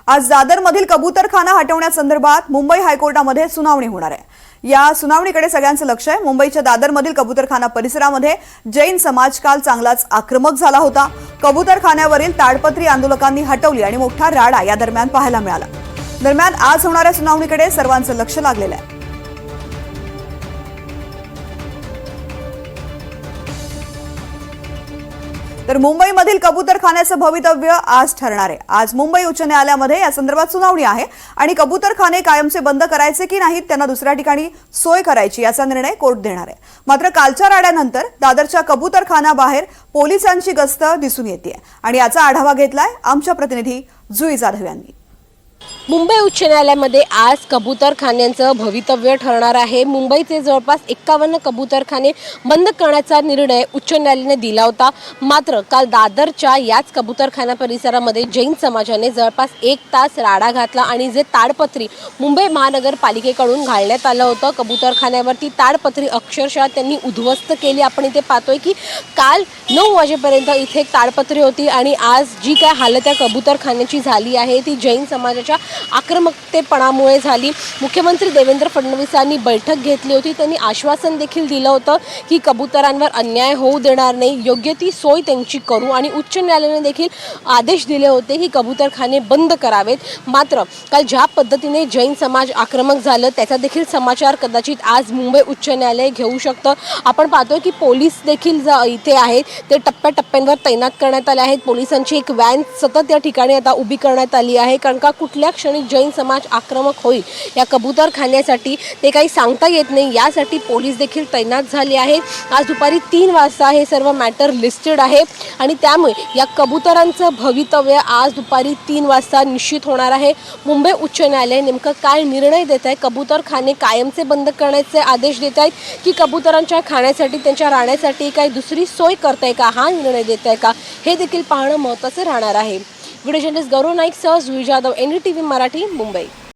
आज दादरमधील कबूतरखाना हटवण्यासंदर्भात मुंबई हायकोर्टामध्ये सुनावणी होणार आहे। या सुनावणीकडे सगळ्यांचं लक्ष आहे। मुंबईच्या दादरमधील कबूतरखाना परिसरामध्ये जैन समाज काल चांगलाच आक्रमक झाला होता। कबूतरखान्यावरील ताडपत्री आंदोलकांनी हटवली आणि मोठा राडा या दरम्यान पाहायला मिळाला। दरम्यान आज होणाऱ्या सुनावणीकडे सर्वांचं लक्ष लागलेलं आहे। तर मुंबईमधील कबूतरखान्याचं भवितव्य आज ठरणार आहे। आज मुंबई उच्च न्यायालयामध्ये या संदर्भात सुनावणी आहे आणि कबूतरखाने कायमचे बंद करायचे की नाहीत, त्यांना दुसऱ्या ठिकाणी सोय करायची याचा निर्णय कोर्ट देणार आहे। मात्र कालच्या राड्यानंतर दादरच्या कबूतरखान्याबाहेर पोलिसांची गस्त दिसून येते आणि याचा आढावा घेतलाय आमच्या प्रतिनिधी जुई जाधव यांनी। मुंबई उच्च न्यायालयामध्ये आज कबूतरखान्यांचं भवितव्य ठरणार आहे। मुंबईचे जवळपास 51 कबूतरखाने बंद करण्याचा निर्णय उच्च न्यायालयाने दिला होता। मात्र काल दादरच्या याच कबूतरखाना परिसरामध्ये जैन समाजाने जवळपास 1 तास राडा घातला आणि जे ताडपत्री मुंबई महानगरपालिकेकडून घालण्यात आलं होतं कबूतरखान्यावरती, ताडपत्री अक्षरशः त्यांनी उद्ध्वस्त केली। आपण इथे पाहतोय की काल 9 वाजेपर्यंत इथे एक ताडपत्री होती आणि आज जी काय हालत या कबूतरखान्याची झाली आहे ती जैन समाजाच्या आक्रमकतेपणामुळे झाली। मुख्यमंत्री देवेंद्र फडणवीसांनी बैठक घेतली होती। त्यांनी आश्वासन देखील दिलं होतं की कबूतरांवर अन्याय होऊ देणार नाही, योग्य ती सोय त्यांची करू आणि उच्च न्यायालयाने देखील आदेश दिले होते की कबूतरखाने बंद करावेत। मात्र काल ज्या पद्धतीने जैन समाज आक्रमक झालं त्याचा देखील समाचार कदाचित आज मुंबई उच्च न्यायालय घेऊ शकतं। आपण पाहतोय की पोलीस देखील इथे आहेत, ते टप्प्याटप्प्यांवर तैनात करण्यात आले आहेत। पोलिसांची एक व्हॅन सतत या ठिकाणी आता उभी करण्यात आली आहे, कारण का कुठल्या क्षणी जैन समाज आक्रमक होईल या कबूतरखान्यासाठी ते काही सांगता येत नाही, यासाठी पोलीस देखील तैनात झाले आहेत। आज दुपारी 3 वाजता हे सर्व मॅटर लिस्टेड आहे आणि त्यामुळे या कबूतरांचं भवितव्य आज दुपारी 3 वाजता निश्चित होणार आहे। मुंबई उच्च न्यायालय नेमकं काय निर्णय देत आहे, कबूतरखाने कायमचे बंद करण्याचे आदेश देत आहेत की कबूतरांच्या खाण्यासाठी त्यांच्या राहण्यासाठी काही दुसरी सोय करताय का, हा निर्णय देत आहे का, हे देखील पाहणं महत्त्वाचं राहणार आहे। व्हिडिओ जर्नलिस्ट गौरव नाईक सह जुई जाधव, NDTV मराठी, मुंबई।